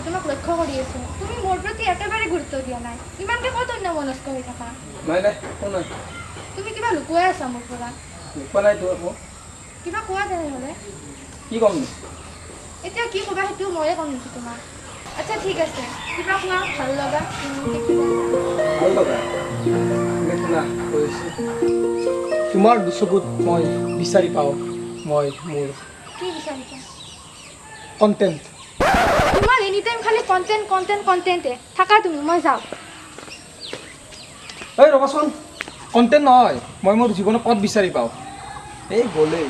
তোমাক লক্ষ্য কৰি আছো তুমি মোৰ প্ৰতি একেবাৰে গুৰুত্ব দিয়া নাই ইমানকে কত অন্যমনস্ক হৈ থাকা নাই নাই তুমি কিবা লুকুৱাই আছা মোৰ পৰা লুকুৱা নাই তো আকৌ কিবা কোৱা তেনেহ'লে কি ক'ম এতিয়া কি ক'বা সেইটো ময়ে ক'ম নেকি তোমাক আচ্ছা ঠিক আছে কিবা কোৱা ভাল লগা ভাল লগা শুনা কৈছোঁ তোমাৰ দুচকুত মই বিচাৰি পাওঁ মই মোৰ কি বিচাৰিছা কণ্টেণ্ট তোমাৰ এনি টাইম খালি কণ্টেণ্টে থাকা তুমি মই যাওঁ এই ৰ'বাচোন কণ্টেণ্ট নহয় মই মোৰ জীৱনত পথ বিচাৰি পাওঁ এই গ'লেই